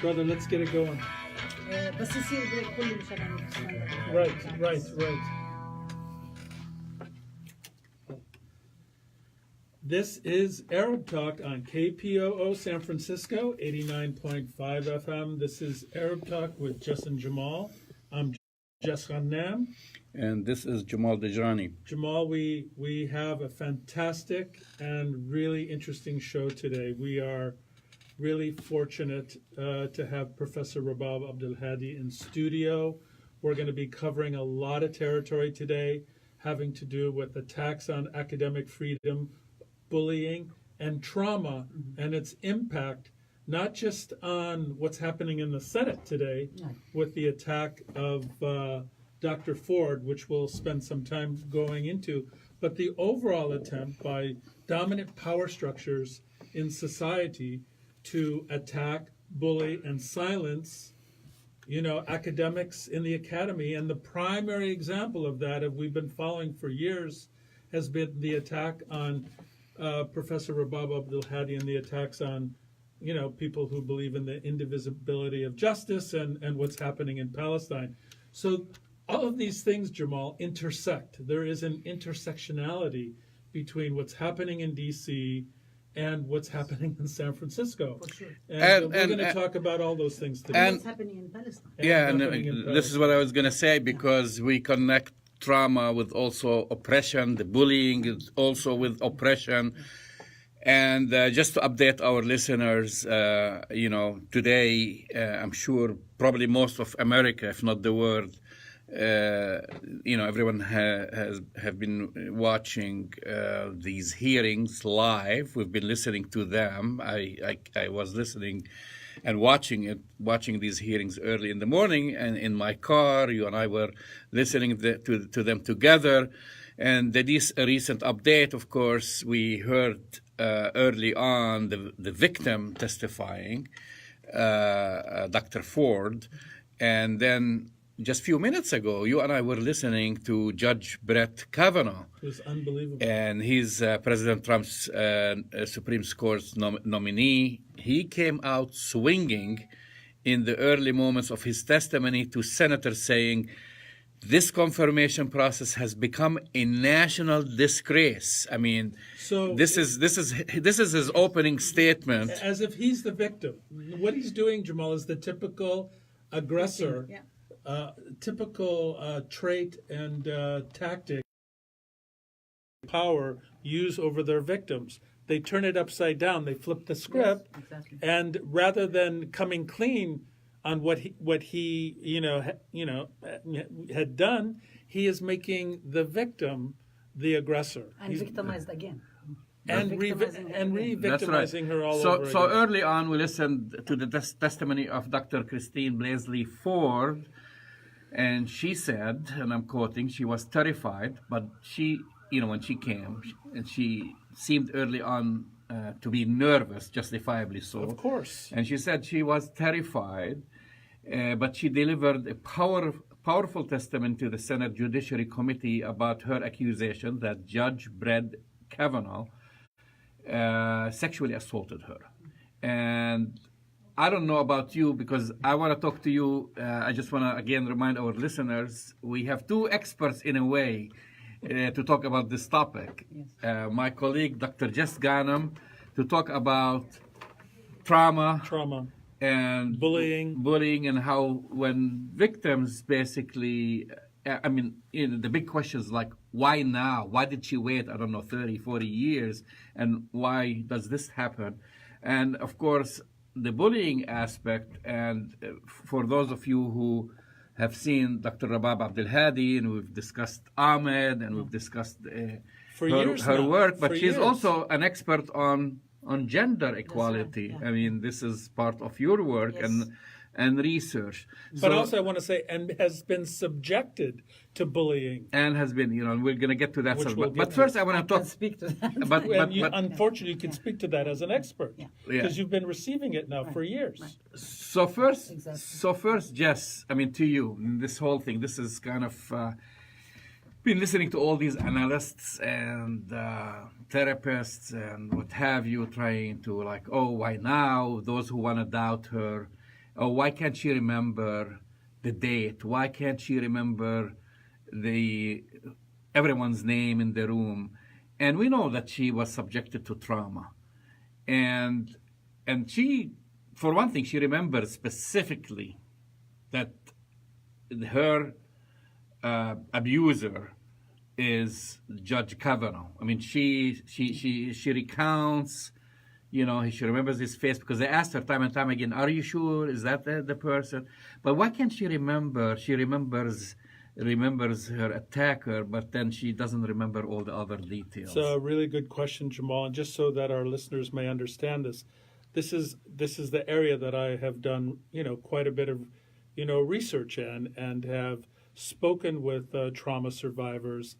Brother, let's get it going. بس يصير بريك كله مشان Right. This is Arab Talk on KPOO San Francisco, 89.5 FM. This is Arab Talk with Jess and Jamal. I'm Jess Ghannam. And this is Jamal Dajani. Jamal, we have a fantastic and really interesting show today. We are really fortunate to have Professor Rabab Abdulhadi in studio. We're going to be covering a lot of territory today, having to do with attacks on academic freedom, bullying, and trauma, and its impact, not just on what's happening in the Senate today with the attack of Dr. Ford, which we'll spend some time going into, but the overall attempt by dominant power structures in society to attack, bully, and silence, academics in the academy. And the primary example of that, we've been following for years, has been the attack on Professor Rabab Abdulhadi and the attacks on, people who believe in the indivisibility of justice and what's happening in Palestine. So all of these things, Jamal, intersect. There is an intersectionality between what's happening in D.C. and what's happening in San Francisco. For sure. And we're going to talk about all those things today. And what's happening in Palestine. This is what I was going to say, because we connect trauma with also oppression. The bullying is also with oppression. And just to update our listeners, today, I'm sure probably most of America, if not the world, everyone have been watching these hearings live. We've been listening to them. I was listening and watching these hearings early in the morning, and in my car, you and I were listening to them together. And this recent update, of course, we heard early on the victim testifying, Dr. Ford, and then just a few minutes ago, you and I were listening to Judge Brett Kavanaugh. It was unbelievable. And he's President Trump's Supreme Court nominee. He came out swinging in the early moments of his testimony to senators, saying, this confirmation process has become a national disgrace. I mean, so this is his opening statement. As if he's the victim. What he's doing, Jamal, is the typical aggressor. Yeah. Typical trait and tactic power use over their victims. They turn it upside down. They flip the script, Yes, exactly. And rather than coming clean on what he had done, he is making the victim the aggressor. And victimized again. And re-victimizing her all over So again. early on, we listened to the testimony of Dr. Christine Blasey Ford. And she said, and I'm quoting, she was terrified, but she, when she came, and she seemed early on to be nervous, justifiably so. Of course. And she said she was terrified, but she delivered a powerful testimony to the Senate Judiciary Committee about her accusation that Judge Brett Kavanaugh sexually assaulted her. And I don't know about you, because I want to talk to you. I just want to, again, remind our listeners, we have two experts in a way to talk about this topic. Yes. My colleague, Dr. Jess Ghannam, to talk about trauma and bullying, and how when victims basically, the big questions like, why now? Why did she wait, 30, 40 years? And why does this happen? And of course, the bullying aspect, and for those of you who have seen Dr. Rabab Abdulhadi, and we've discussed Ahmed, and we've discussed her work, but she's also an expert on gender equality. Right, yeah. I mean, this is part of your work. Yes. And research. But also I want to say, and has been subjected to bullying. And has been, we're going to get to that. But first I want to talk. Speak to that. But unfortunately, you can speak to that as an expert. Because you've been receiving it now for years. Right. So first, Jess, to you, this whole thing, this is kind of, been listening to all these analysts and therapists and what have you, trying to why now, those who want to doubt her. Oh, why can't she remember the date? Why can't she remember everyone's name in the room? And we know that she was subjected to trauma. And she, for one thing, she remembers specifically that her abuser is Judge Kavanaugh. I mean, she recounts, she remembers his face because they asked her time and time again, are you sure? Is that the person? But why can't she remember? She remembers her attacker, but then she doesn't remember all the other details. It's a really good question, Jamal. And just so that our listeners may understand this is the area that I have done, quite a bit of, research in, and have spoken with trauma survivors,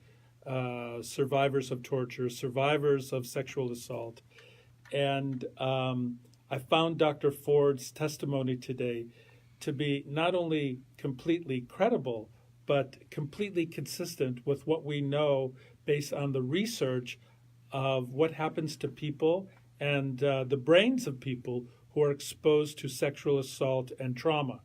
survivors of torture, survivors of sexual assault. And I found Dr. Ford's testimony today to be not only completely credible, but completely consistent with what we know based on the research of what happens to people and the brains of people who are exposed to sexual assault and trauma.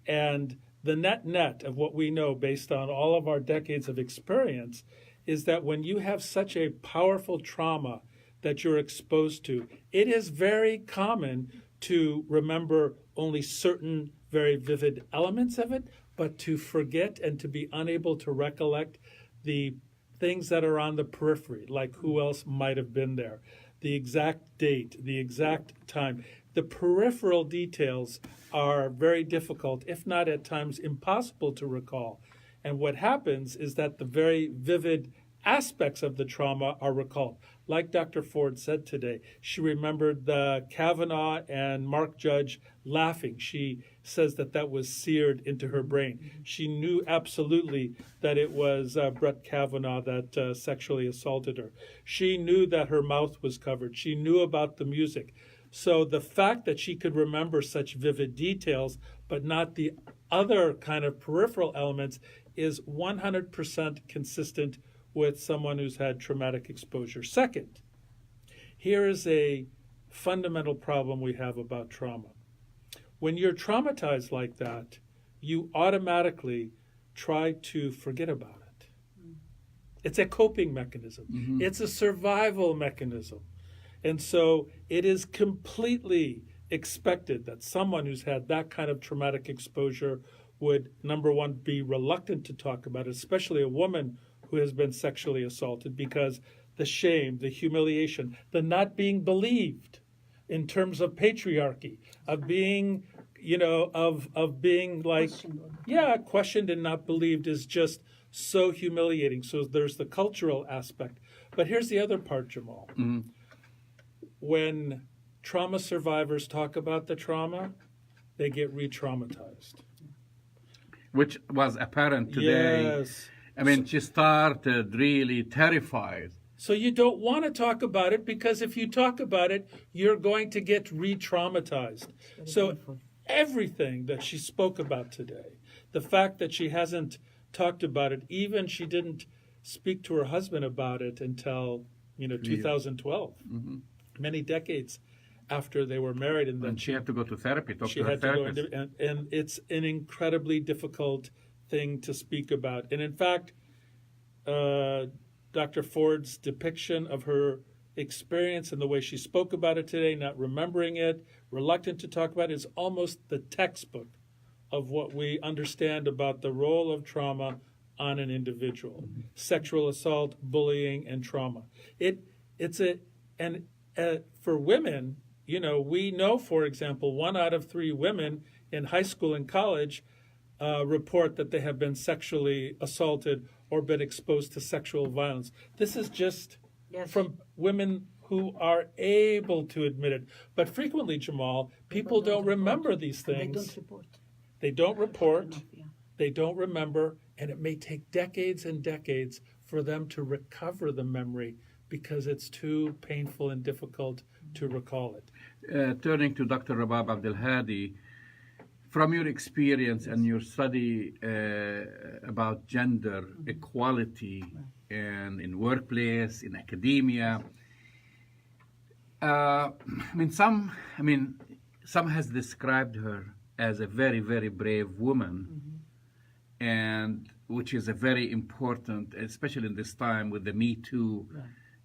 And the net of what we know based on all of our decades of experience is that when you have such a powerful trauma that you're exposed to, it is very common to remember only certain very vivid elements of it, but to forget and to be unable to recollect the things that are on the periphery, like who else might have been there, the exact date, the exact time. The peripheral details are very difficult, if not at times impossible to recall. And what happens is that the very vivid aspects of the trauma are recalled. Like Dr. Ford said today, she remembered the Kavanaugh and Mark Judge laughing. She says that was seared into her brain. She knew absolutely that it was Brett Kavanaugh that sexually assaulted her. She knew that her mouth was covered. She knew about the music. So the fact that she could remember such vivid details, but not the other kind of peripheral elements, is 100% consistent with someone who's had traumatic exposure. Second, here is a fundamental problem we have about trauma. When you're traumatized like that, you automatically try to forget about it. It's a coping mechanism. Mm-hmm. It's a survival mechanism. And so it is completely expected that someone who's had that kind of traumatic exposure would, number one, be reluctant to talk about it, especially a woman who has been sexually assaulted, because the shame, the humiliation, the not being believed in terms of patriarchy, of being, of being like, questioned and not believed is just so humiliating. So there's the cultural aspect. But here's the other part, Jamal. Mm-hmm. When trauma survivors talk about the trauma, they get re-traumatized. Which was apparent today. Yes. I mean, she started really terrified. So you don't want to talk about it, because if you talk about it, you're going to get re-traumatized. So everything that she spoke about today, the fact that she hasn't talked about it, even she didn't speak to her husband about it until 2012, many decades after they were married, and then she had to go to therapy. She had to go into, and it's an incredibly difficult thing to speak about. And in fact, Dr. Ford's depiction of her experience and the way she spoke about it today, not remembering it, reluctant to talk about it, is almost the textbook of what we understand about the role of trauma on an individual. Mm-hmm. Sexual assault, bullying, and trauma. For women, we know, for example, 1 out of 3 women in high school and college report that they have been sexually assaulted or been exposed to sexual violence. This is just from women who are able to admit it. But frequently, Jamal, people don't remember these things. They don't report. They don't remember. And it may take decades and decades for them to recover the memory, because it's too painful and difficult to recall it. Turning to Dr. Rabab Abdulhadi, from your experience and your study about gender equality and in workplace, in academia, some has described her as a very, very brave woman, and which is a very important, especially in this time with the Me Too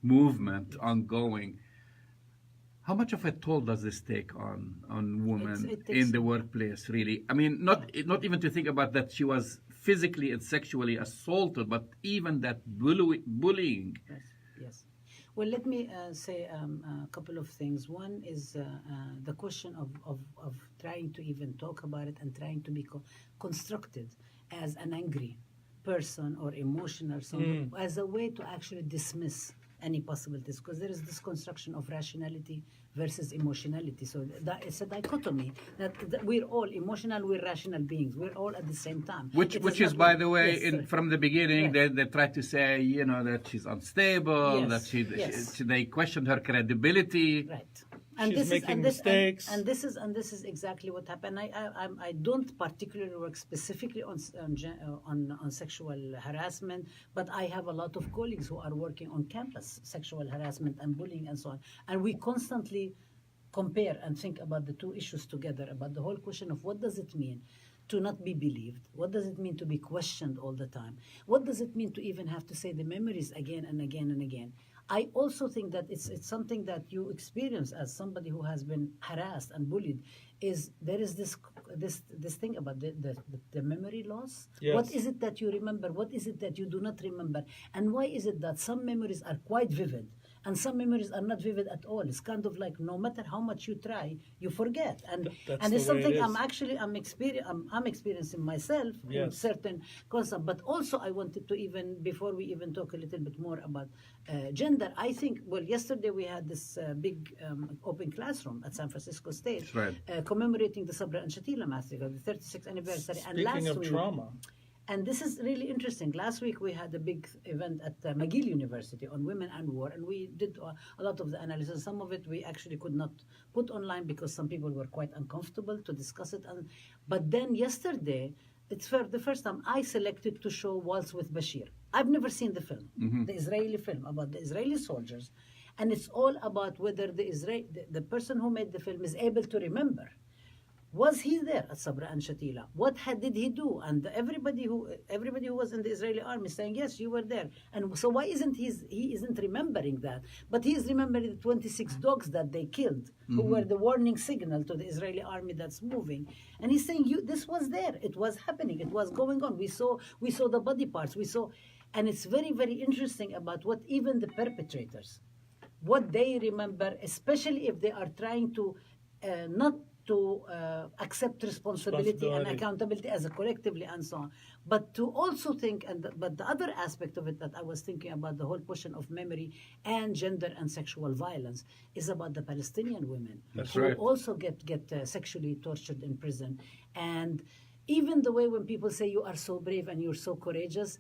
movement ongoing. How much of a toll does this take on women in the workplace, really? I mean, not even to think about that she was physically and sexually assaulted, but even that bullying. Yes. Well, let me say a couple of things. One is the question of trying to even talk about it and trying to be constructed as an angry person or emotional, as a way to actually dismiss any possibilities, because there is this construction of rationality versus emotionality. So that it's a dichotomy that we're all emotional, we're rational beings, we're all at the same time. Which is, by the way, from the beginning, they tried to say, that she's unstable, that they questioned her credibility. Right. And she's making mistakes. And this is exactly what happened. I don't particularly work specifically on sexual harassment, but I have a lot of colleagues who are working on campus sexual harassment and bullying and so on. And we constantly compare and think about the two issues together, about the whole question of what does it mean to not be believed? What does it mean to be questioned all the time? What does it mean to even have to say the memories again and again and again? I also think that it's something that you experience as somebody who has been harassed and bullied. There is this thing about the memory loss. Yes. What is it that you remember? What is it that you do not remember? And why is it that some memories are quite vivid and some memories are not vivid at all? It's kind of like no matter how much you try, you forget. And it's something I'm experiencing myself with certain concepts. But also I wanted to before we even talk a little bit more about gender, I think, yesterday we had this big open classroom at San Francisco State. Right. Commemorating the Sabra and Shatila massacre, the 36th anniversary. Speaking of trauma. And this is really interesting. Last week we had a big event at McGill University on women and war, and we did a lot of the analysis. Some of it we actually could not put online because some people were quite uncomfortable to discuss it. But then yesterday, it's for the first time I selected to show Waltz with Bashir. I've never seen the film, the Israeli film about the Israeli soldiers. And it's all about whether the person who made the film is able to remember. Was he there at Sabra and Shatila? What did he do? And everybody who was in the Israeli army saying, yes, you were there. And so why isn't he isn't remembering that? But he is remembering the 26 dogs that they killed, who were the warning signal to the Israeli army that's moving. And he's saying, this was there. It was happening. It was going on. We saw the body parts. And it's very, very interesting about what even the perpetrators, what they remember, especially if they are trying to not to accept responsibility and accountability as a collectively and so on, but to also think, but the other aspect of it that I was thinking about, the whole question of memory and gender and sexual violence, is about the Palestinian women who also get sexually tortured in prison. And even the way when people say you are so brave and you're so courageous,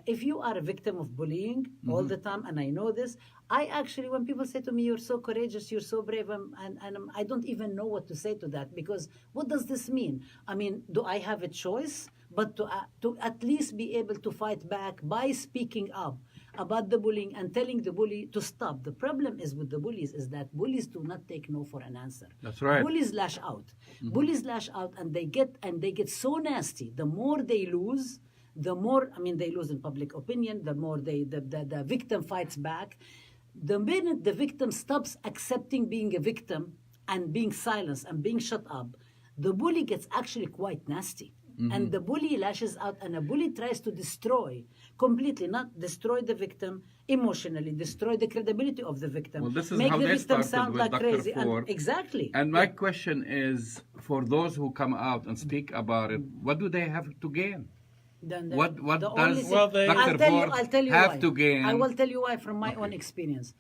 if you are a victim of bullying all the time, and I know this, I actually, when people say to me, you're so courageous, you're so brave, I don't even know what to say to that, because what does this mean? I mean, do I have a choice? But to at least be able to fight back by speaking up about the bullying and telling the bully to stop. The problem is with the bullies is that bullies do not take no for an answer. That's right. Bullies lash out. Bullies lash out, and they get so nasty. The more they lose, the more, they lose in public opinion, the more the victim fights back. The minute the victim stops accepting being a victim and being silenced and being shut up, the bully gets actually quite nasty. And the bully lashes out, and a bully tries to destroy completely, not destroy the victim emotionally, destroy the credibility of the victim. Well, this is make how the they victim started sound with like Dr. crazy. Ford. Exactly. And my question is, for those who come out and speak about it, what do they have to gain? What does Dr. Ford have to gain? I will tell you why from my own experience.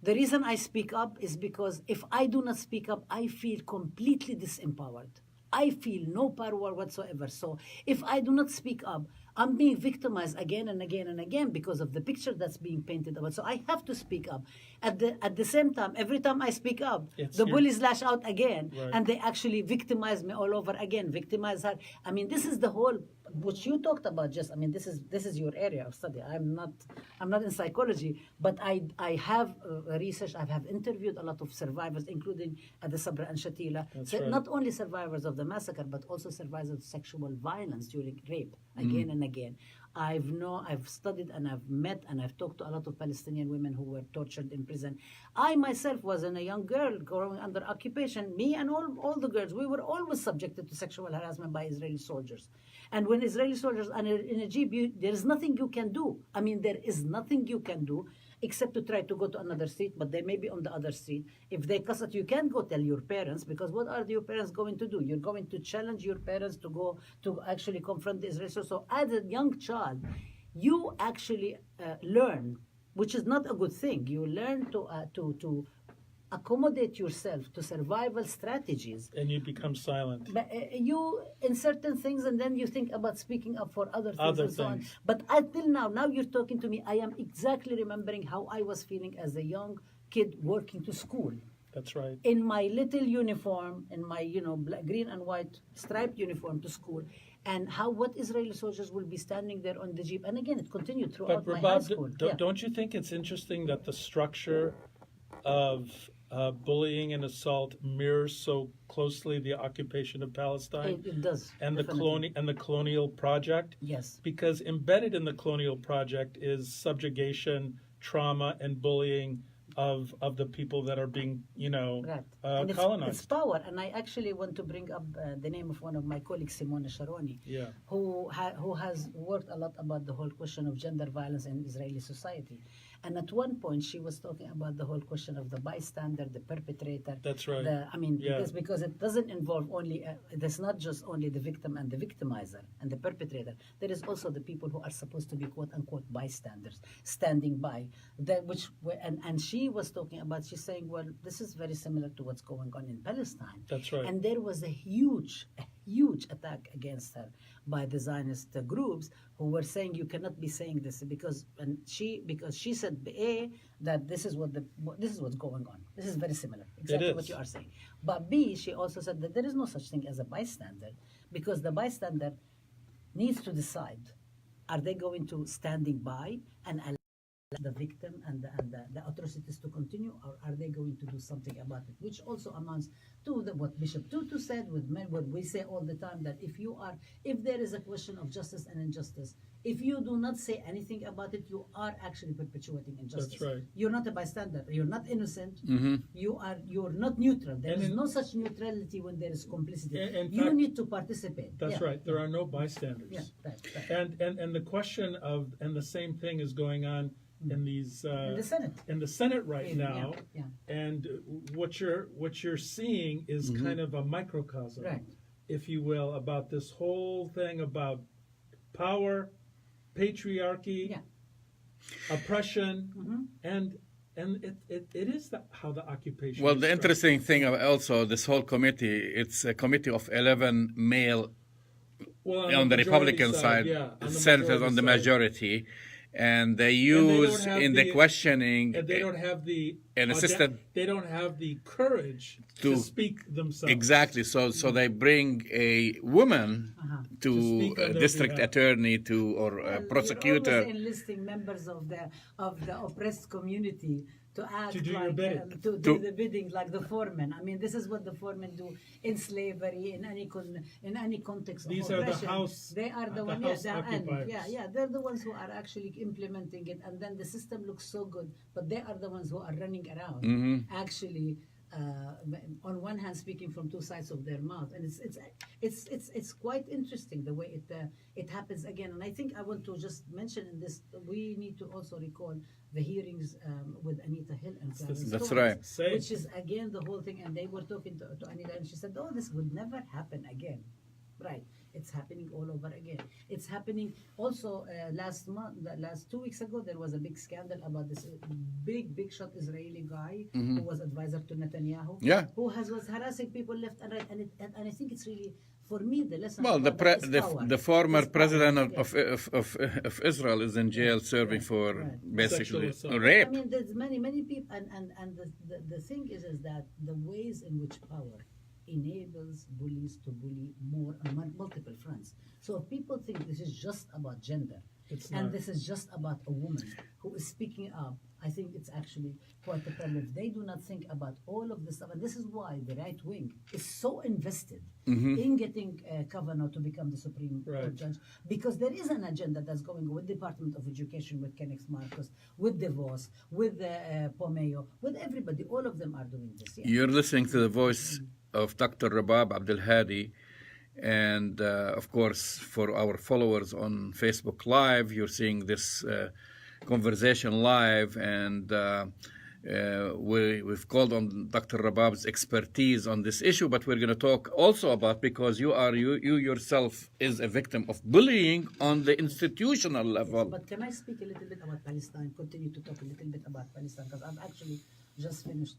The reason I speak up is because if I do not speak up, I feel completely disempowered. I feel no power whatsoever. So if I do not speak up, I'm being victimized again and again and again because of the picture that's being painted about. So I have to speak up. At the same time, every time I speak up, the bullies lash out again, and they actually victimize me all over again, victimize her. This is the whole what you talked about, just, I mean, this is your area of study. I'm not in psychology, but I have researched. I have interviewed a lot of survivors, including the Sabra and Shatila. right. Not only survivors of the massacre, but also survivors of sexual violence during rape, again and again. I've studied and I've met and I've talked to a lot of Palestinian women who were tortured in prison. I myself was a young girl growing under occupation. Me and all the girls, we were always subjected to sexual harassment by Israeli soldiers. And when Israeli soldiers are in a jeep, there is nothing you can do. I mean, there is nothing you can do except to try to go to another street, but they may be on the other street. If they cuss at you, can't go tell your parents, because what are your parents going to do? You're going to challenge your parents to go to actually confront the Israelis. So as a young child, you actually learn, which is not a good thing. You learn to accommodate yourself to survival strategies. And you become silent. But you in certain things, and then you think about speaking up for other things and so on. But until now you're talking to me, I am exactly remembering how I was feeling as a young kid working to school. That's right. In my little uniform, in my green and white striped uniform to school, and what Israeli soldiers will be standing there on the jeep. And again, it continued throughout But my high school. don't you think it's interesting that the structure of bullying and assault mirrors so closely the occupation of Palestine? It does. And definitely. the colonial project? Yes. Because embedded in the colonial project is subjugation, trauma, and bullying of the people that are being, Right. And colonized. it's power. And I actually want to bring up the name of one of my colleagues, Simona Sharoni, Yeah. who has worked a lot about the whole question of gender violence in Israeli society. And at one point, she was talking about the whole question of the bystander, the perpetrator. That's right. Because it doesn't involve only, there's not just only the victim and the victimizer and the perpetrator. There is also the people who are supposed to be quote unquote bystanders, standing by. And she was talking about, she's saying, well, this is very similar to what's going on in Palestine. That's right. And there was a huge attack against her by the Zionist groups who were saying you cannot be saying this because she said that this is what's going on. This is very similar, exactly what you are saying. But B, she also said that there is no such thing as a bystander, because the bystander needs to decide: are they going to standing by and allow the victim and the atrocities to continue, or are they going to do something about it? Which also amounts to what Bishop Tutu said, what we say all the time, that if there is a question of justice and injustice, if you do not say anything about it, you are actually perpetuating injustice. That's right. You're not a bystander. You're not innocent. Mm-hmm. You're not neutral. There is no such neutrality when there is complicity. In fact, need to participate. That's right. There are no bystanders. Yeah, right. And the question of, and the same thing is going on in these in the Senate. In the Senate right now. Yeah. And what you're seeing is kind of a microcosm, right, if you will, about this whole thing about power, patriarchy, oppression, and it is how the occupation. Well, is the structured. interesting thing also, this whole committee, it's a committee of 11 male on the Republican side, senators on the majority, and they use in the questioning. And they don't have the an assistant. They don't have the courage to speak themselves. Exactly. So they bring a woman to a district attorney or prosecutor. You're always enlisting members of the oppressed community to act to do like your bidding. to do the bidding like the foremen. I mean, this is what the foremen do in slavery, in any context These of are oppression. the house. They are the ones. house occupiers. They're the ones who are actually implementing it, and then the system looks so good, but they are the ones who are running around, actually. On one hand, speaking from two sides of their mouth, and it's quite interesting the way it happens again. And I think I want to just mention in this, we need to also recall the hearings with Anita Hill and Clarence That's Thomas, right. which is again the whole thing. And they were talking to Anita, and she said, "Oh, this would never happen again." Right. It's happening all over again. It's happening also last 2 weeks ago, there was a big scandal about this big shot Israeli guy who was advisor to Netanyahu, who was harassing people left and right. And I think it's really, for me, the lesson. Well, the former president of Israel is in jail serving for basically rape. I mean, there's many people, and the thing is that the ways in which power enables bullies to bully more on multiple fronts. So if people think this is just about gender, and this is just about a woman who is speaking up, I think it's actually quite a problem. If they do not think about all of this stuff, and this is why the right wing is so invested in getting Kavanaugh to become the Supreme Court judge, because there is an agenda that's going with the Department of Education, with Kenneth Marcus, with DeVos, with Pomeo, with everybody. All of them are doing this. Yeah. You're listening to the voice of Dr. Rabab Abdulhadi. And of course, for our followers on Facebook Live, you're seeing this conversation live, and we've called on Dr. Rabab's expertise on this issue, but we're going to talk also about, because you yourself is a victim of bullying on the institutional level. But can I speak a little bit about Palestine, continue to talk a little bit about Palestine, because I've actually just finished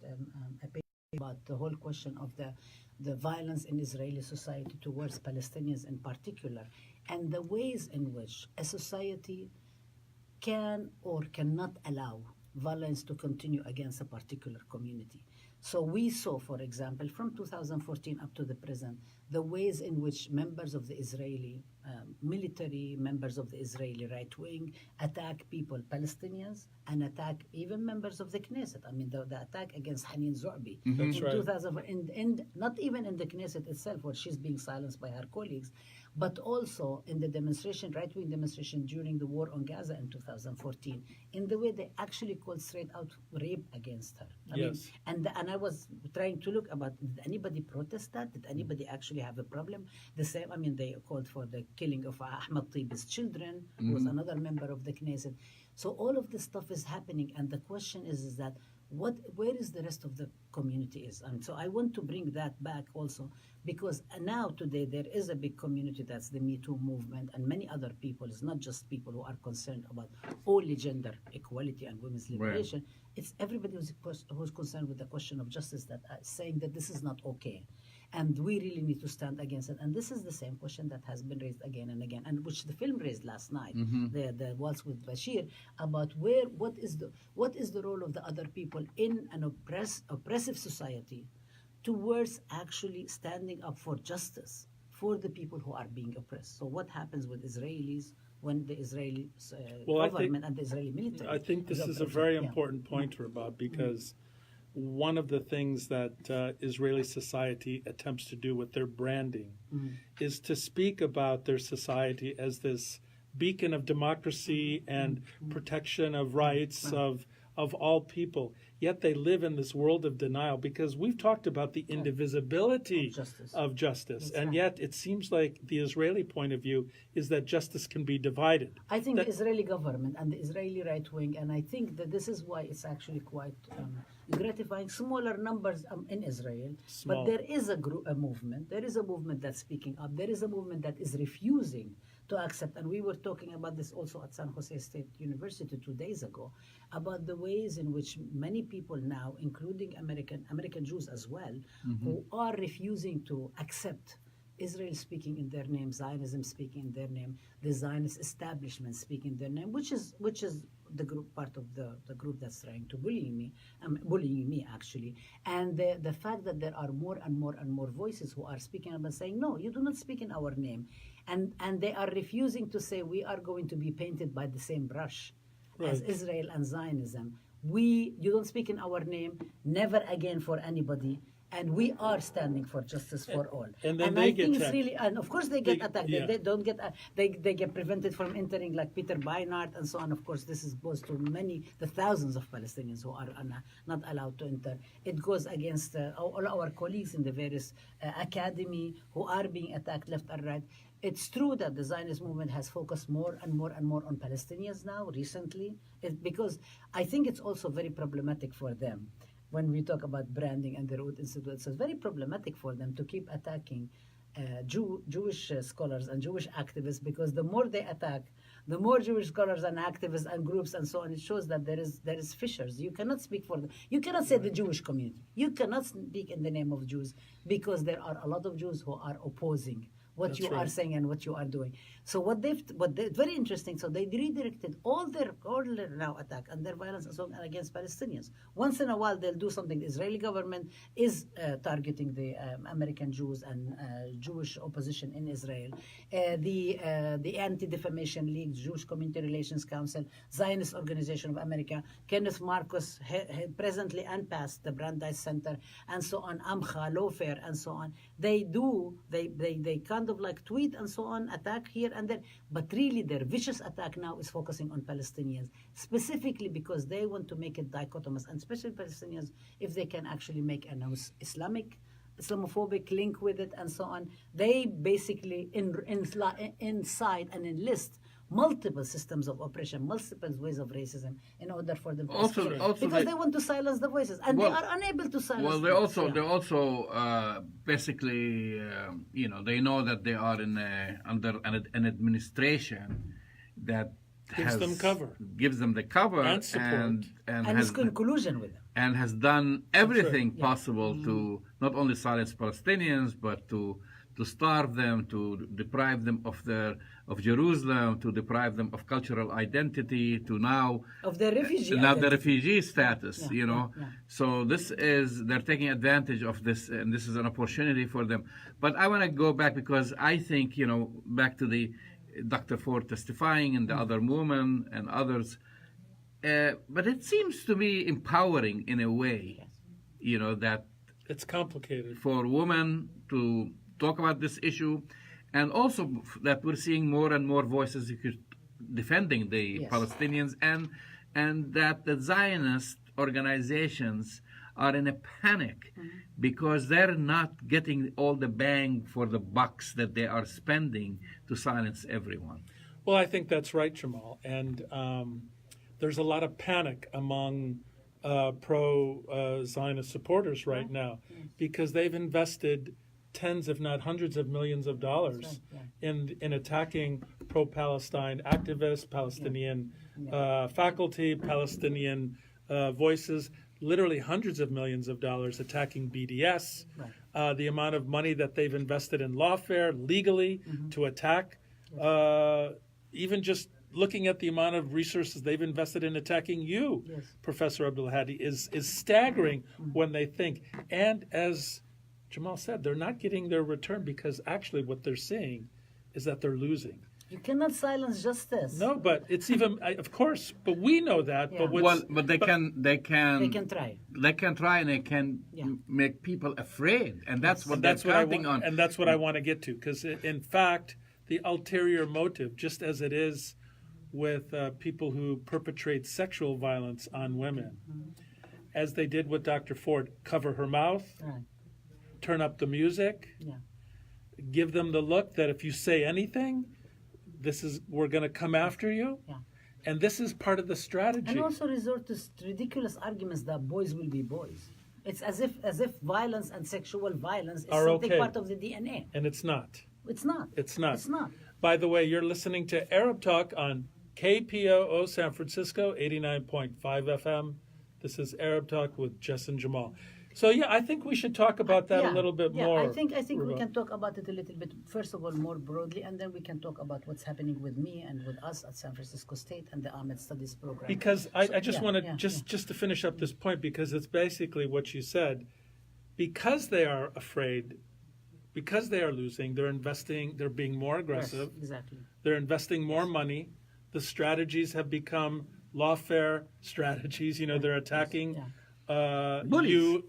a paper about the whole question of the violence in Israeli society towards Palestinians in particular, and the ways in which a society can or cannot allow violence to continue against a particular community. So we saw, for example, from 2014 up to the present, the ways in which members of the Israeli military, members of the Israeli right wing attack people, Palestinians, and attack even members of the Knesset. I mean, the attack against Haneen Zo'bi in 2004, not even in the Knesset itself, where she's being silenced by her colleagues, but also in the demonstration, right-wing demonstration during the war on Gaza in 2014, in the way they actually called straight out rape against her. I mean, and I was trying to look about, did anybody protest that? Did anybody actually have a problem? The same, I mean, they called for the killing of Ahmad Tibi's children, who was another member of the Knesset. So all of this stuff is happening, and the question is that where is the rest of the community is? And so I want to bring that back also, because now today there is a big community, that's the Me Too movement, and many other people. It's not just people who are concerned about only gender equality and women's liberation. It's everybody who's concerned with the question of justice, that saying that this is not okay. And we really need to stand against it. And this is the same question that has been raised again and again, and which the film raised last night, the Waltz with Bashir, about what is the role of the other people in an oppressive society towards actually standing up for justice for the people who are being oppressed. So what happens with Israelis when the Israeli government and the Israeli military? I think this is a very important point, Rabab, because one of the things that Israeli society attempts to do with their branding is to speak about their society as this beacon of democracy and protection of rights of all people. Yet they live in this world of denial, because we've talked about the indivisibility of justice. And yet it seems like the Israeli point of view is that justice can be divided. I think the Israeli government and the Israeli right wing, and I think that this is why it's actually quite gratifying, smaller numbers in Israel, but there is a movement. There is a movement that's speaking up. There is a movement that is refusing to accept, and we were talking about this also at San Jose State University 2 days ago, about the ways in which many people now, including American Jews as well, who are refusing to accept Israel speaking in their name, Zionism speaking in their name, the Zionist establishment speaking in their name, which is the group, part of the group that's trying to bullying me actually. And the fact that there are more and more and more voices who are speaking up and saying, no, you do not speak in our name, and they are refusing to say we are going to be painted by the same brush as Israel and Zionism. You don't speak in our name, never again for anybody. And we are standing for justice for all. And then they get attacked. And of course they get attacked. They don't get. They get prevented from entering, like Peter Beinart and so on. Of course, this is goes to the thousands of Palestinians who are not allowed to enter. It goes against all our colleagues in the various academy who are being attacked left and right. It's true that the Zionist movement has focused more and more and more on Palestinians now recently, because I think it's also very problematic for them. When we talk about branding and the Root Institute, it's very problematic for them to keep attacking Jewish scholars and Jewish activists, because the more they attack, the more Jewish scholars and activists and groups and so on, it shows that there is fissures. You cannot speak for them. You cannot say the Jewish community. You cannot speak in the name of Jews, because there are a lot of Jews who are opposing what That's you are right. saying and what you are doing. So what they very interesting. So they redirected all their now attack and their violence and so on against Palestinians. Once in a while they'll do something. The Israeli government is targeting the American Jews and Jewish opposition in Israel. The Anti-Defamation League, Jewish Community Relations Council, Zionist Organization of America, Kenneth Marcus, presently and past the Brandeis Center, and so on, Amcha, Lawfare, and so on. They kind of like tweet and so on, attack here and there, but really their vicious attack now is focusing on Palestinians, specifically because they want to make it dichotomous, and especially Palestinians, if they can actually make an Islamophobic link with it and so on, they basically incite and enlist multiple systems of oppression, multiple ways of racism in order for them to escape. Because they want to silence the voices, and they are unable to silence them. Well, they also basically, they know that they are under an administration that gives them the cover and support, and is in collusion with them, and has done everything possible to not only silence Palestinians, but to starve them, to deprive them of Jerusalem, to deprive them of cultural identity, to now of their refugee the refugee status. So they're taking advantage of this, and this is an opportunity for them. But I want to go back, because I think back to the Dr. Ford testifying and the other woman and others. But it seems to be empowering in a way, that it's complicated for women to talk about this issue, and also that we're seeing more and more voices defending the Palestinians, and that the Zionist organizations are in a panic because they're not getting all the bang for the bucks that they are spending to silence everyone. Well, I think that's right, Jamal. And there's a lot of panic among pro-Zionist supporters right now, because they've invested tens, if not hundreds of millions of dollars in attacking pro-Palestine activists, Palestinian faculty, Palestinian voices, literally hundreds of millions of dollars attacking BDS, the amount of money that they've invested in lawfare legally to attack, even just looking at the amount of resources they've invested in attacking you, Professor Abdulhadi, is staggering when they think. And as Jamal said, they're not getting their return, because actually what they're seeing is that they're losing. You cannot silence justice. No, but it's even, of course, but we know that. Yeah. But they can try. They can try, and they can make people afraid, and that's what they're counting on. And that's what I want to get to, because in fact, the ulterior motive, just as it is with people who perpetrate sexual violence on women, as they did with Dr. Ford, cover her mouth, turn up the music, give them the look that if you say anything, we're going to come after you. And this is part of the strategy. And also resort to ridiculous arguments that boys will be boys. It's as if violence and sexual violence is something part of the DNA. And it's not. It's not. It's not. It's not. By the way, you're listening to Arab Talk on KPOO San Francisco, 89.5 FM. This is Arab Talk with Jess and Jamal. So I think we should talk about that a little bit more. I think we can talk about it a little bit, first of all, more broadly, and then we can talk about what's happening with me and with us at San Francisco State and the Ahmed Studies program. Because I just want to, just to finish up this point, because it's basically what you said. Because they are afraid, because they are losing, they're being more aggressive. Yes, exactly. They're investing more money. The strategies have become lawfare strategies. They're attacking bullies.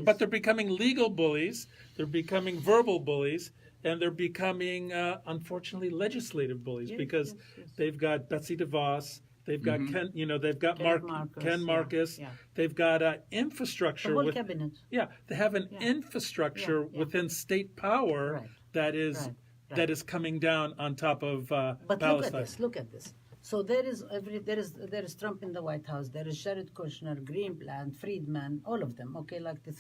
But they're becoming legal bullies. They're becoming verbal bullies, and they're becoming, unfortunately, legislative bullies, because they've got Betsy DeVos, they've got Ken, they've got Ken Marcus, they've got infrastructure. The whole cabinet. Yeah, they have an infrastructure within state power that is coming down on top of But Palestine. Look at this. So there is Trump in the White House. There is Jared Kushner, Greenblatt, Friedman, all of them. Okay, like the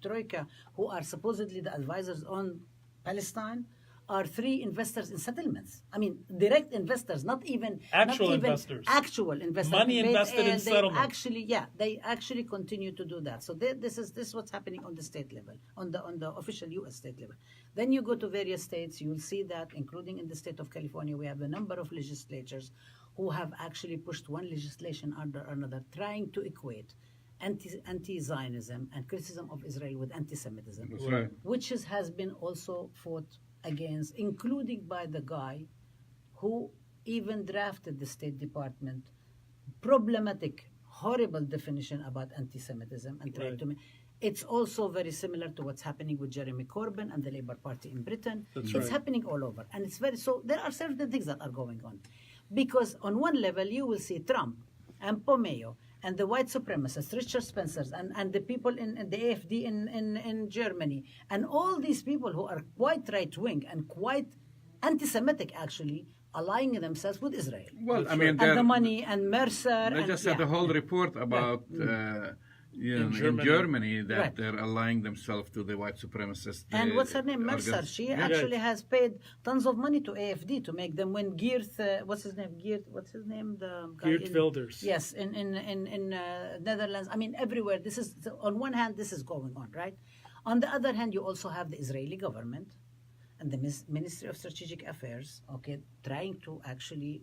troika, who are supposedly the advisors on Palestine, are 3 investors in settlements. I mean, direct investors, not even Actual not even investors. Actual investors. Money invested in settlements. They actually continue to do that. So this is what's happening on the state level, on the official U.S. state level. Then you go to various states, you'll see that, including in the state of California, we have a number of legislatures who have actually pushed one legislation under another, trying to equate anti-Zionism and criticism of Israel with anti-Semitism, That's right. which has been also fought against, including by the guy who even drafted the State Department problematic, horrible definition about anti-Semitism and tried Right. to make. It's also very similar to what's happening with Jeremy Corbyn and the Labour Party in Britain. That's It's right. happening all over, and it's very so. There are certain things that are going on, because on one level you will see Trump and Pompeo and the white supremacists, Richard Spencers, and the people in the AfD in Germany, and all these people who are quite right-wing and quite anti-Semitic, actually, allying themselves with Israel. Well, I mean, And the money and Mercer. they and, just had a whole report about in Germany that Right. they're allying themselves to the white supremacists. And what's her name? Mercer. She actually has paid tons of money to AfD to make them win Geert. What's his name? What's his name? The guy Geert Wilders. Yes, in Netherlands. I mean, everywhere. This is on one hand, this is going on, right? On the other hand, you also have the Israeli government and the Ministry of Strategic Affairs, okay, trying to actually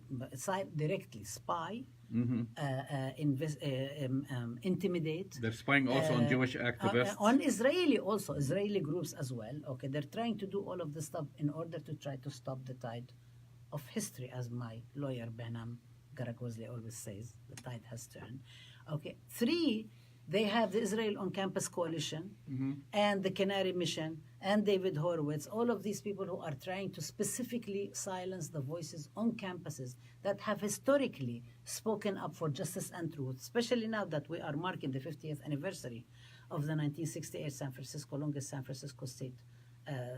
directly spy, intimidate. They're spying also on Jewish activists. On Israeli groups as well. Okay, they're trying to do all of this stuff in order to try to stop the tide of history, as my lawyer Behnam Garagozli always says. The tide has turned. Okay, 3. They have the Israel on Campus Coalition and the Canary Mission and David Horowitz, all of these people who are trying to specifically silence the voices on campuses that have historically spoken up for justice and truth, especially now that we are marking the 50th anniversary of the 1968 longest San Francisco State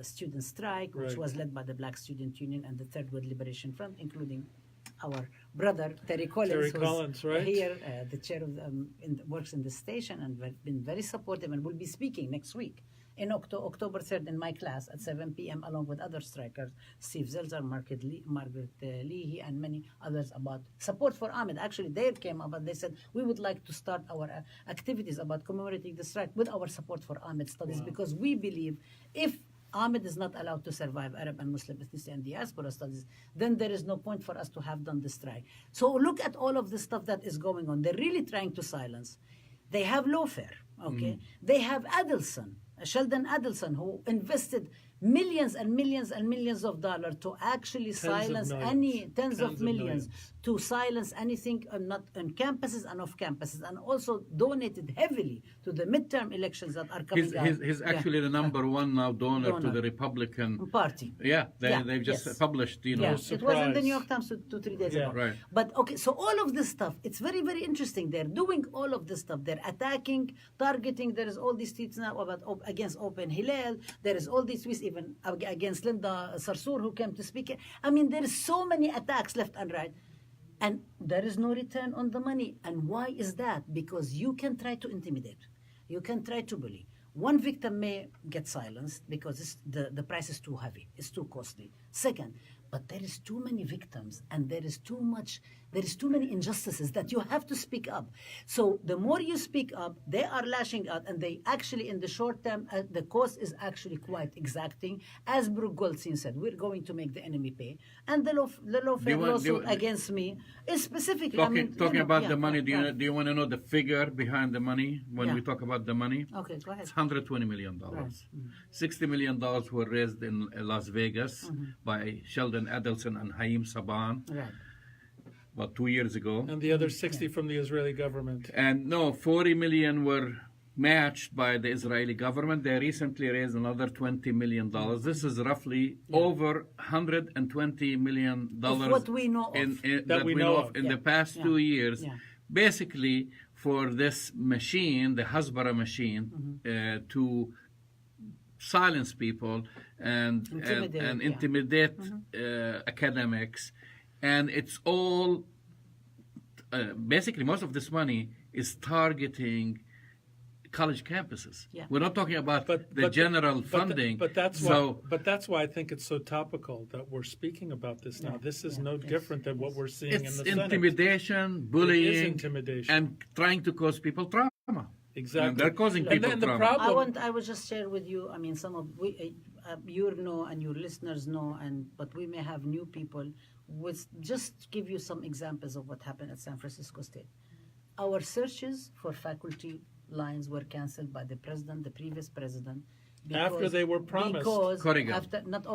student strike, which Right. was led by the Black Student Union and the Third World Liberation Front, including our brother Terry Collins, who's right? here, the chair of works in the station and been very supportive, and will be speaking next week in October 3rd in my class at 7 p.m. along with other strikers, Steve Zelzer, Margaret Leahy, and many others, about support for Ahmed. Actually, they came up and they said, we would like to start our activities about commemorating the strike with our support for Ahmed studies, because we believe if Ahmed is not allowed to survive Arab and Muslim ethnicity and diaspora studies, then there is no point for us to have done the strike. So look at all of the stuff that is going on. They're really trying to silence. They have lawfare, okay? They have Sheldon Adelson, who invested millions and millions and millions of dollars to actually silence tens of millions to silence anything not on campuses and off campuses, and also donated heavily to the midterm elections that are coming up. He's actually the number one now donor to the Republican Party. Yeah, they've just published, It was in the New York Times 3 days ago. Right. But okay, so all of this stuff, it's very, very interesting. They're doing all of this stuff. They're attacking, targeting. There is all these tweets now about against Open Hillel. There is all these tweets even against Linda Sarsour, who came to speak. I mean, there is so many attacks left and right. And there is no return on the money. And why is that? Because you can try to intimidate. You can try to bully. One victim may get silenced because the price is too heavy. It's too costly. Second, but there is too many victims and there is too many injustices that you have to speak up. So the more you speak up, they are lashing out, and they actually, in the short term, the cost is actually quite exacting. As Brooke Goldstein said, we're going to make the enemy pay. And the lawfare lawsuit against me is specifically... Talking about the money, do you want to know the figure behind the money when we talk about the money? Okay, go ahead. It's $120 million. Right. $60 million were raised in Las Vegas by Sheldon Adelson and Haim Saban. Right. About 2 years ago. And the other 60 from the Israeli government. And no, 40 million were matched by the Israeli government. They recently raised another $20 million. This is roughly over $120 million of what we know of. that we know of in the past 2 years. Yeah. Basically, for this machine, the Hasbara machine, to silence people and intimidate academics. And it's all, basically most of this money is targeting college campuses. Yeah. We're not talking about the general funding. But that's why I think it's so topical that we're speaking about this now. This is no different than what we're seeing in the Senate. Intimidation, bullying, it is intimidation, and trying to cause people trauma. Exactly. And they're causing people trauma. I will just share with you. I mean, some of you know, and your listeners know, but we may have new people. Just give you some examples of what happened at San Francisco State. Our searches for faculty lines were canceled by the president, the previous president. After they were promised. Because after, not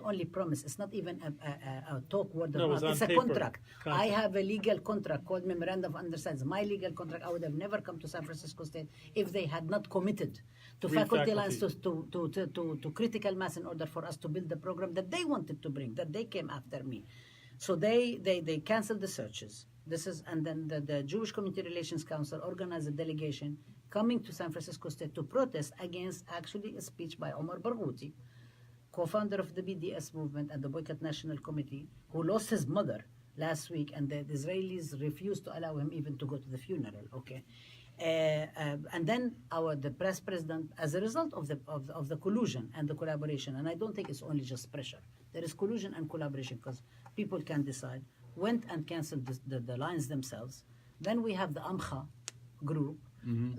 only promised, it's not even a talk word of mouth. It's a contract. I have a legal contract called Memorandum of Understanding. My legal contract, I would have never come to San Francisco State if they had not committed to faculty lines to critical mass in order for us to build the program that they wanted to bring, that they came after me. So they canceled the searches. And then the Jewish Community Relations Council organized a delegation coming to San Francisco State to protest against actually a speech by Omar Barghouti, co-founder of the BDS movement and the Boycott National Committee, who lost his mother last week, and the Israelis refused to allow him even to go to the funeral. Okay, and then the press president, as a result of the collusion and the collaboration, and I don't think it's only just pressure. There is collusion and collaboration because people can decide. Went and canceled the lines themselves. Then we have the Amcha group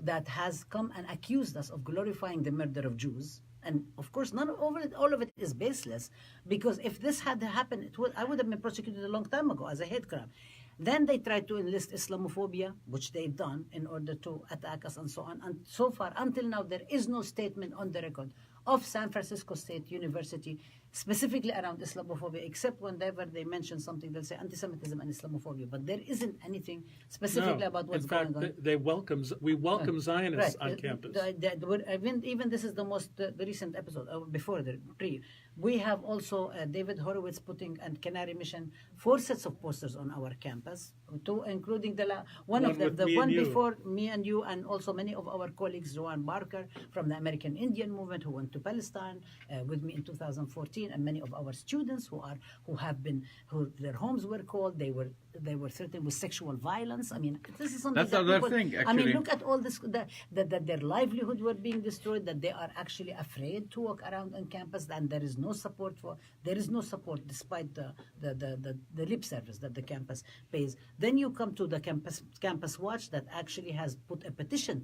that has come and accused us of glorifying the murder of Jews. And of course, all of it is baseless, because if this had happened, I would have been prosecuted a long time ago as a hate crime. Then they tried to enlist Islamophobia, which they've done, in order to attack us and so on. And so far, until now, there is no statement on the record of San Francisco State University specifically around Islamophobia, except whenever they mention something, they'll say anti-Semitism and Islamophobia. But there isn't anything specifically about what's going on. We welcome Zionists on campus. Even this is the recent episode, we have also David Horowitz and Canary Mission 4 sets of posters on our campus, including the one before me and you, and also many of our colleagues, Joanne Barker from the American Indian Movement, who went to Palestine with me in 2014, and many of our students who their homes were called, they were threatened with sexual violence. I mean, this is something thing. Actually, I mean, look at all this, that their livelihood were being destroyed, that they are actually afraid to walk around on campus, and there is no support despite the lip service that the campus pays. Then you come to the campus watch that actually has put a petition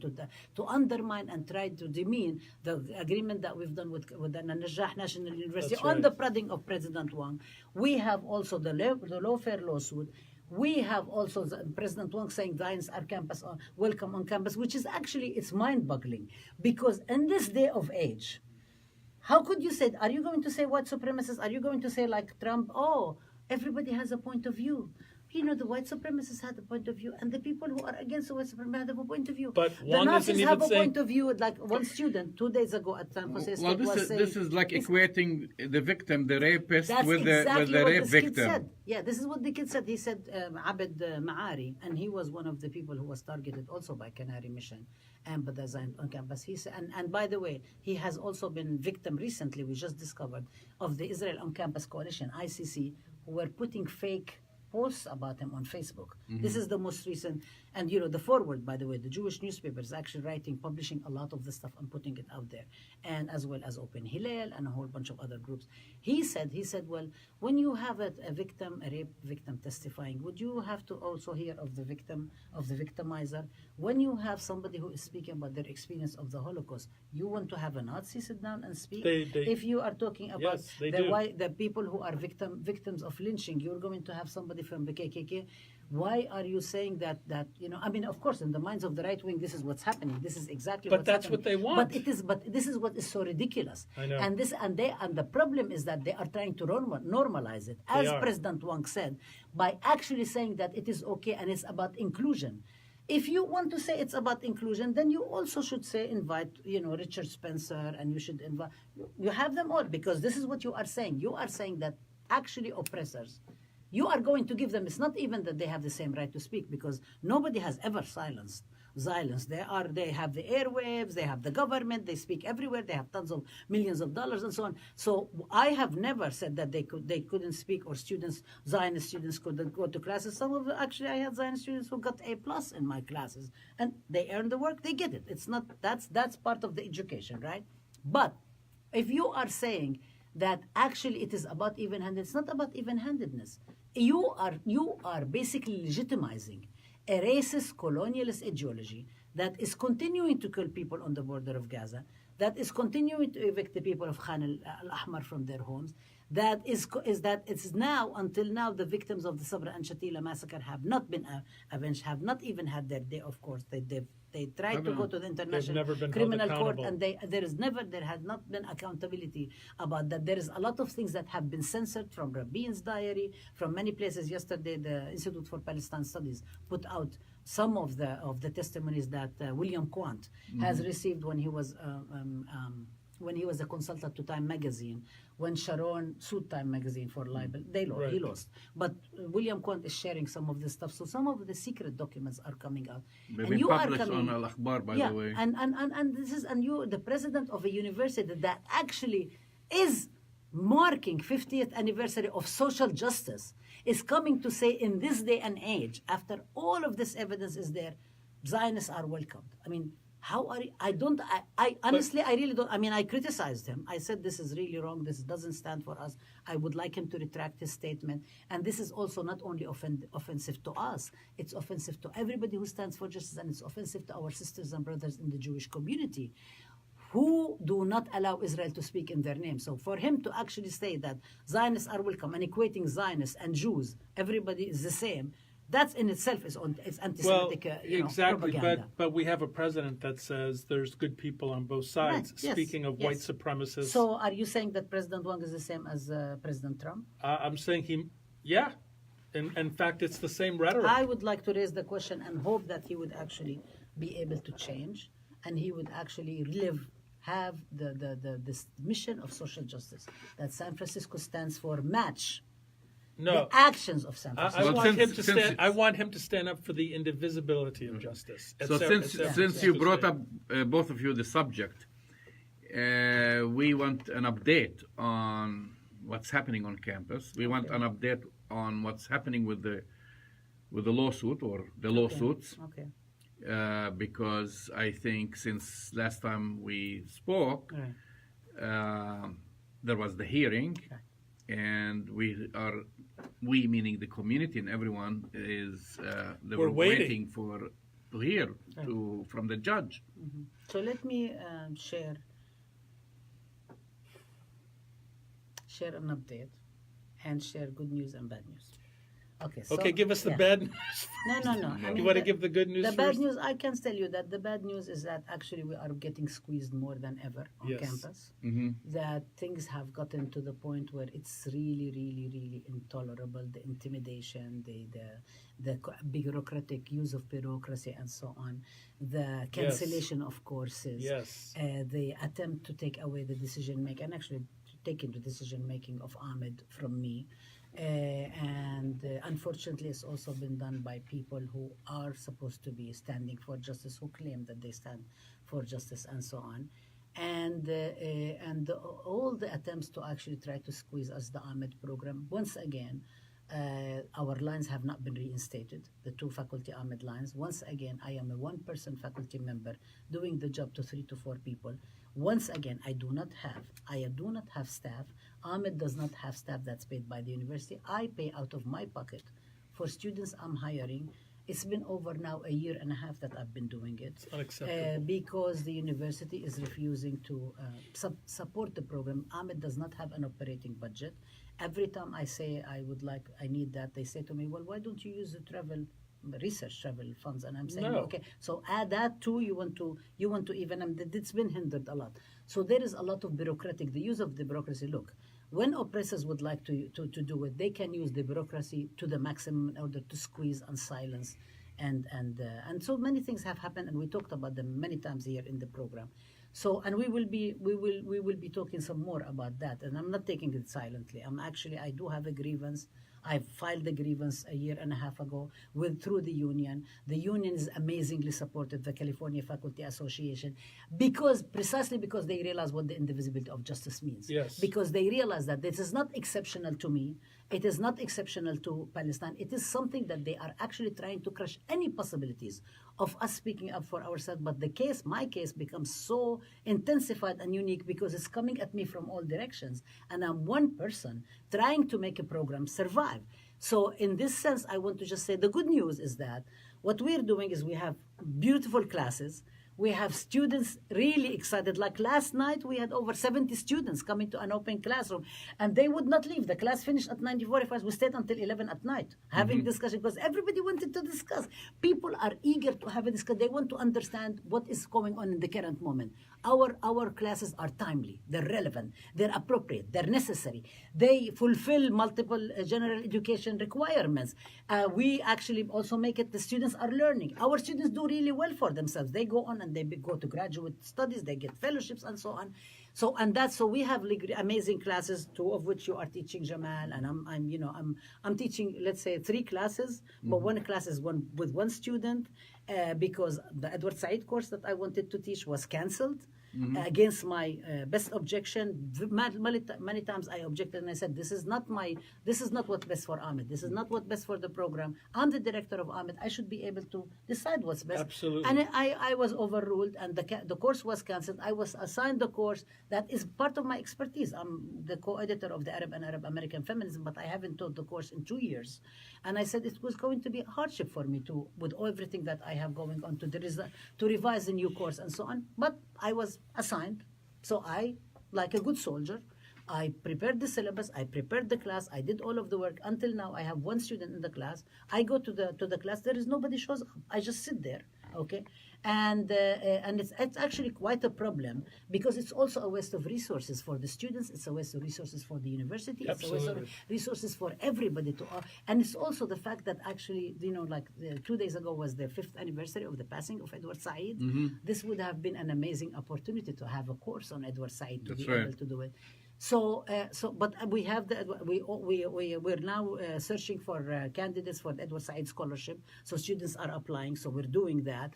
to undermine and try to demean the agreement that we've done with the Najah National University on the prodding of President Wang. We have also the lawfare lawsuit. We have also President Wang saying Zionists are welcome on campus, which is actually, it's mind-boggling, because in this day of age, how could you say, are you going to say white supremacists? Are you going to say like Trump, everybody has a point of view? You know, the white supremacists had a point of view, and the people who are against the white supremacists have a point of view. But the Nazis have a point of view. Like one student 2 days ago at San Francisco this is like equating the victim, the rapist, with the rape victim. Yeah, this is what the kid said. He said Abed Ma'ari, and he was one of the people who was targeted also by Canary Mission and by the Zion on campus. He said, and by the way, he has also been victim recently, we just discovered, of the Israel on Campus Coalition, ICC, who were putting fake posts about him on Facebook. This is the most recent, and the forward, by the way, the Jewish newspaper is actually publishing a lot of the stuff and putting it out there, and as well as Open Hillel and a whole bunch of other groups. He said, well, when you have a rape victim testifying, would you have to also hear of the victim, of the victimizer? When you have somebody who is speaking about their experience of the Holocaust, you want to have a Nazi sit down and speak? If you are talking about the people who are victims of lynching, you're going to have somebody from the KKK. Why are you saying that I mean, of course, in the minds of the right wing, this is what's happening. This is exactly what's happening. But that's what they want. But this is what is so ridiculous. I know. And the problem is that they are trying to normalize it, as President Wang said, by actually saying that it is okay and it's about inclusion. If you want to say it's about inclusion, then you also should say invite, Richard Spencer, and you should invite, you have them all, because this is what you are saying. You are saying that actually oppressors, you are going to give them, it's not even that they have the same right to speak, because nobody has ever silenced violence. They have the airwaves, they have the government, they speak everywhere, they have tons of millions of dollars and so on. So I have never said that they couldn't speak, or Zionist students couldn't go to classes. Some of actually I had Zionist students who got A+ in my classes, and they earn the work, they get it. It's not that's part of the education, right? But if you are saying that actually it is about even-handedness, it's not about even-handedness. You are basically legitimizing a racist colonialist ideology that is continuing to kill people on the border of Gaza, that is continuing to evict the people of Khan al-Ahmar from their homes, that it's now, until now, the victims of the Sabra and Shatila massacre have not been avenged, have not even had their day of course. They tried to go to the International Criminal Court, and there has not been accountability about that. There is a lot of things that have been censored from Rabin's diary, from many places. Yesterday, the Institute for Palestine Studies put out some of the testimonies that William Quant has received when he was a consultant to Time magazine, when Sharon sued Time magazine for libel. He lost. But William Quant is sharing some of this stuff. So some of the secret documents are coming out. They've been published on Al-Akhbar, by the way. And you, the president of a university that actually is marking 50th anniversary of social justice, is coming to say, in this day and age, after all of this evidence is there, Zionists are welcomed. I mean, how are you? I honestly, I really don't. I mean, I criticized him. I said, this is really wrong. This doesn't stand for us. I would like him to retract his statement. And this is also not only offensive to us, it's offensive to everybody who stands for justice, and it's offensive to our sisters and brothers in the Jewish community who do not allow Israel to speak in their name. So for him to actually say that Zionists are welcome and equating Zionists and Jews, everybody is the same, that in itself is anti-Semitic exactly, propaganda. but we have a president that says there's good people on both sides, Right, yes, speaking of white supremacists. So are you saying that President Wang is the same as President Trump? I'm saying in fact, it's the same rhetoric. I would like to raise the question and hope that he would actually be able to change, and he would actually have this mission of social justice that San Francisco stands for. Match the actions of San Francisco. I want him to stand up for the indivisibility of justice. So since you brought up, both of you, the subject, we want an update on what's happening on campus. We want an update on what's happening with the lawsuit or the lawsuits. Okay. Because I think since last time we spoke, there was the hearing, and we meaning the community and everyone is they were waiting to hear from the judge. Mm-hmm. So let me share an update and share good news and bad news. Okay, give us the bad news. No. I mean, you want to give the good news The first? bad news, I can tell you that the bad news is that actually we are getting squeezed more than ever on campus. Mm-hmm. That things have gotten to the point where it's really, really, really intolerable. The intimidation, the bureaucratic use of bureaucracy and so on. The cancellation of courses. Yes. The attempt to take away the decision making, and actually taking the decision making of Ahmed from me. And unfortunately, it's also been done by people who are supposed to be standing for justice, who claim that they stand for justice, and so on. And all the attempts to actually try to squeeze us, the Ahmed program, once again, our lines have not been reinstated, the 2 faculty Ahmed lines. Once again, I am a 1-person faculty member doing the job to 3 to 4 people. Once again, I do not have staff. Ahmed does not have staff that's paid by the university. I pay out of my pocket for students I'm hiring. It's been over now a year and a half that I've been doing it. It's unacceptable. Because the university is refusing to support the program. Ahmed does not have an operating budget. Every time I say I need that, they say to me, well, why don't you use the research travel funds? And I'm saying, okay, so add that too. You want to even, it's been hindered a lot. So there is a lot of the use of the bureaucracy. Look, when oppressors would like to do it, they can use the bureaucracy to the maximum in order to squeeze and silence, and so many things have happened, and we talked about them many times here in the program. So, and we will be talking some more about that, and I'm not taking it silently. I do have a grievance I filed the grievance a year and a half ago through the union. The union is amazingly supported, the California Faculty Association, precisely because they realize what the indivisibility of justice means. Yes. Because they realize that this is not exceptional to me. It is not exceptional to Palestine. It is something that they are actually trying to crush any possibilities of us speaking up for ourselves. But my case becomes so intensified and unique because it's coming at me from all directions. And I'm one person trying to make a program survive. So in this sense, I want to just say the good news is that what we're doing is we have beautiful classes. We have students really excited. Like last night, we had over 70 students coming to an open classroom, and they would not leave. The class finished at 9:45. We stayed until 11 at night having discussion because everybody wanted to discuss. People are eager to have a discussion. They want to understand what is going on in the current moment. Our classes are timely. They're relevant. They're appropriate. They're necessary. They fulfill multiple general education requirements. We actually also make it the students are learning. Our students do really well for themselves. They go on and they go to graduate studies. They get fellowships and so on. So we have amazing classes, two of which you are teaching, Jamal, and I'm teaching, let's say, 3 classes, but one class is with one student because the Edward Said course that I wanted to teach was canceled. Against my best objection. Many times I objected and I said, this is not what's best for Ahmed. This is not what's best for the program. I'm the director of Ahmed. I should be able to decide what's best. Absolutely. And I was overruled, and the course was canceled. I was assigned the course that is part of my expertise. I'm the co-editor of the Arab and Arab American Feminism, but I haven't taught the course in 2 years. And I said it was going to be a hardship for me with everything that I have going on, to revise a new course and so on. But I was assigned, so I, like a good soldier, I prepared the syllabus, I prepared the class, I did all of the work. Until now, I have one student in the class. I go to the class, there is nobody shows up. I just sit there, okay? And it's actually quite a problem because it's also a waste of resources for the students. It's a waste of resources for the university. It's a waste of resources for everybody and it's also the fact that actually, 2 days ago was the 5th anniversary of the passing of Edward Said. This would have been an amazing opportunity to have a course on Edward Said to be able to do it. But we have we're now searching for candidates for the Edward Said Scholarship. So students are applying. So we're doing that.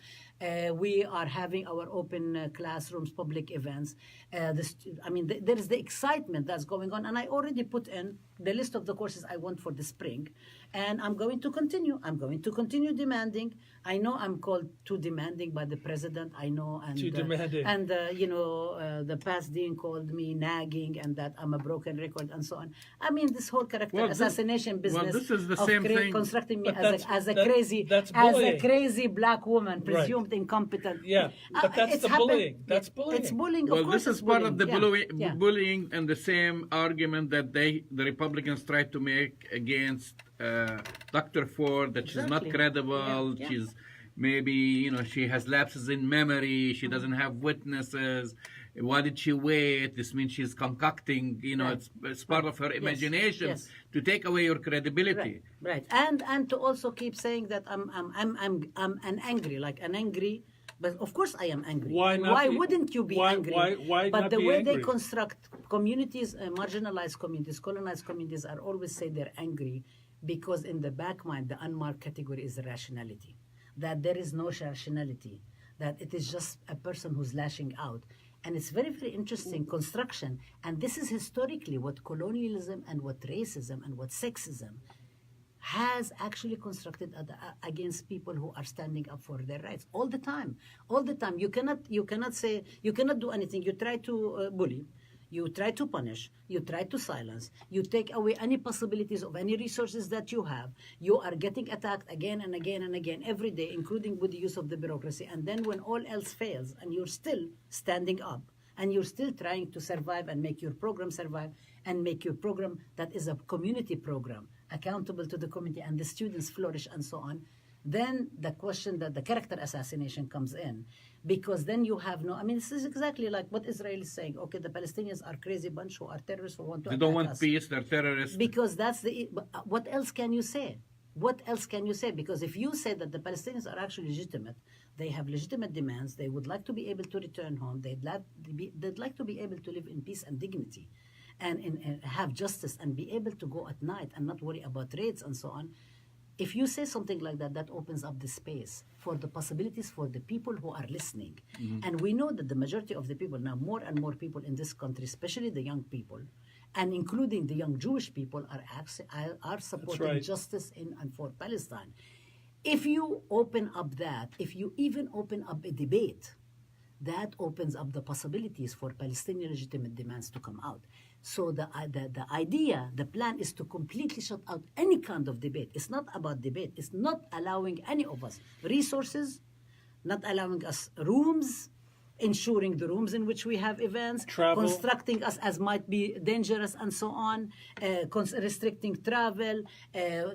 We are having our open classrooms, public events. There is the excitement that's going on, and I already put in the list of the courses I want for the spring, and I'm going to continue. I'm going to continue demanding. I know I'm called too demanding by the president. I know, and too demanding. And the past dean called me nagging, and that I'm a broken record, and so on. I mean, this whole character assassination business. This is the same thing. Constructing me as a crazy black woman, presumed incompetent. Yeah, but that's the bullying. That's bullying. It's bullying. Well, of course this is part of the bullying and the same argument that the Republicans tried to make against Dr. Ford, that she's not credible. Yeah. She's maybe, she has lapses in memory. She doesn't have witnesses. Why did she wait? This means she's concocting, it's part of her imagination to take away your credibility. Right. And to also keep saying that I'm an angry. But of course I am angry. Why wouldn't you be angry? Why but not the be way angry? they construct communities, marginalized communities, colonized communities, are always say they're angry because in the back mind, the unmarked category is rationality. That there is no rationality. That it is just a person who's lashing out. And it's very, very interesting construction. And this is historically what colonialism and what racism and what sexism has actually constructed against people who are standing up for their rights all the time. You cannot do anything. You try to bully, you try to punish, you try to silence, you take away any possibilities of any resources that you have. You are getting attacked again and again and again every day, including with the use of the bureaucracy. And then when all else fails and you're still standing up and you're still trying to survive and make your program survive and make your program that is a community program, accountable to the community, and the students flourish and so on, then the question that the character assassination comes in, because then you have this is exactly like what Israel is saying. Okay, the Palestinians are crazy bunch who are terrorists who want to attack us. They don't want peace, they're terrorists. Because that's what else can you say? What else can you say? Because if you say that the Palestinians are actually legitimate, they have legitimate demands, they would like to be able to return home, they'd like to be able to live in peace and dignity. and have justice and be able to go at night and not worry about raids and so on, if you say something like that, that opens up the space for the possibilities for the people who are listening. And we know that the majority of the people now, more and more people in this country, especially the young people, and including the young Jewish people, are supporting right. justice in and for Palestine. If you open up that, if you even open up a debate, that opens up the possibilities for Palestinian legitimate demands to come out. So the idea, the plan is to completely shut out any kind of debate. It's not about debate. It's not allowing any of us resources, not allowing us rooms, ensuring the rooms in which we have events, travel, constructing us as might be dangerous and so on, restricting travel,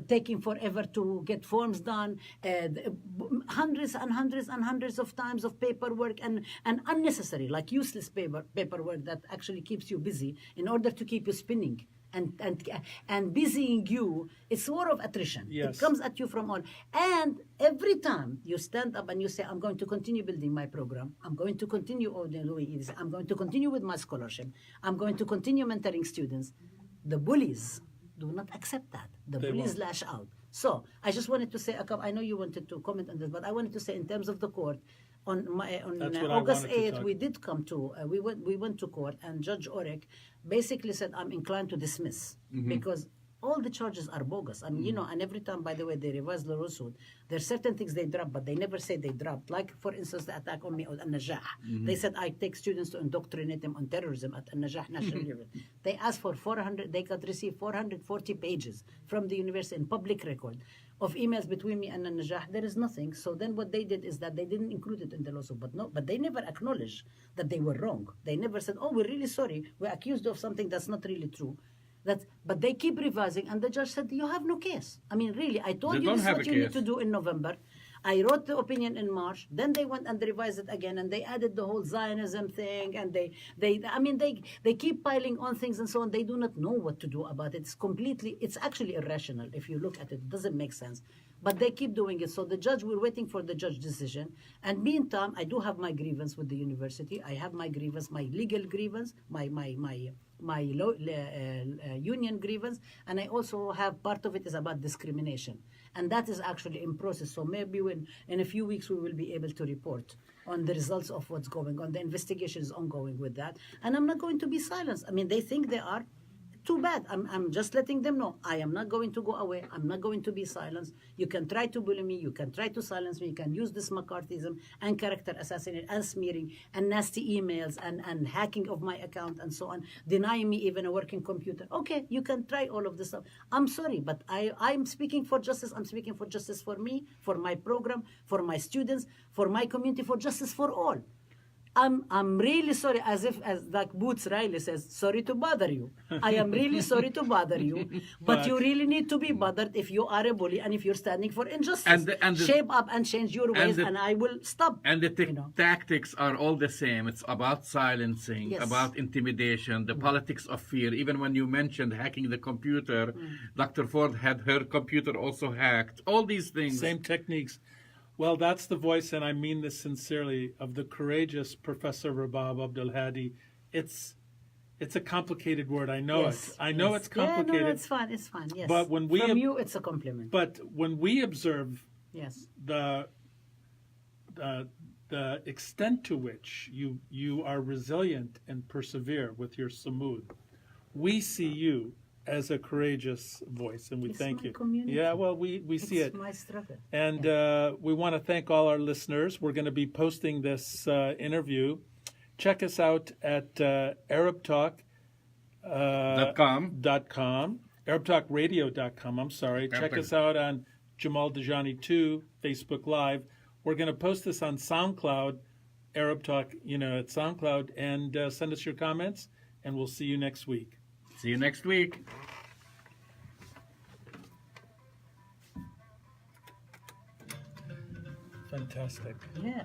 taking forever to get forms done, hundreds and hundreds and hundreds of times of paperwork and unnecessary, like useless paperwork that actually keeps you busy in order to keep you spinning. And busying you, it's war of attrition. Yes. It comes at you from all. And every time you stand up and you say, I'm going to continue building my program, I'm going to continue I'm going to continue with my scholarship, I'm going to continue mentoring students, the bullies do not accept that. The bullies lash out. So I just wanted to say, I know you wanted to comment on this, but I wanted to say in terms of the court, on August 8th, we did come to, we went to court, and Judge Orek basically said, I'm inclined to dismiss because all the charges are bogus. I mean, you know, and every time, by the way, they revise the lawsuit, there's certain things they drop, but they never say they dropped. Like, for instance, the attack on me at Al-Najah. They said I take students to indoctrinate them on terrorism at Al-Najah National University. They asked for 400, they could receive 440 pages from the university in public record of emails between me and Al-Najah. There is nothing. So then what they did is that they didn't include it in the lawsuit. But they never acknowledged that they were wrong. They never said, oh, we're really sorry. We're accused of something that's not really true. But they keep revising, and the judge said, you have no case. I mean, really, I told you this is what you need to do in November. I wrote the opinion in March. Then they went and revised it again, and they added the whole Zionism thing, and they keep piling on things and so on. They do not know what to do about it. It's actually irrational if you look at it. It doesn't make sense. But they keep doing it. So the judge, we're waiting for the judge decision. And meantime, I do have my grievance with the university. I have my grievance, my legal grievance, my union grievance, and I also have part of it is about discrimination, and that is actually in process. So maybe in a few weeks we will be able to report on the results of what's going on. The investigation is ongoing with that, and I'm not going to be silenced. I mean, they think they are. Too bad. I'm just letting them know I am not going to go away. I'm not going to be silenced. You can try to bully me. You can try to silence me. You can use this McCarthyism and character assassination and smearing and nasty emails and hacking of my account and so on, denying me even a working computer. Okay, you can try all of this stuff. I'm sorry, but I'm speaking for justice. I'm speaking for justice for me, for my program, for my students, for my community, for justice for all. I'm really sorry, as like Boots Riley says, sorry to bother you. I am really sorry to bother you, but you really need to be bothered if you are a bully and if you're standing for injustice. Shape up and change your ways, and I will stop. And the tactics are all the same. It's about silencing, about intimidation, the politics of fear. Even when you mentioned hacking the computer, Dr. Ford had her computer also hacked. All these things. Same techniques. Well, that's the voice, and I mean this sincerely, of the courageous Professor Rabab Abdulhadi. It's a complicated word. I know it. I know it's complicated. Yeah, no, it's fine. It's fine. Yes. But when from you, it's a compliment. But when we observe the extent to which you are resilient and persevere with your samud, we see you as a courageous voice, and we thank you. Community. Yeah, well, we see it. It's my struggle. And we want to thank all our listeners. We're going to be posting this interview. Check us out at ArabTalk.com. ArabTalkRadio.com, I'm sorry. Check us out on Jamal Dajani 2, Facebook Live. We're going to post this on SoundCloud, Arab Talk, at SoundCloud, and send us your comments, and we'll see you next week. See you next week. Fantastic. Yeah.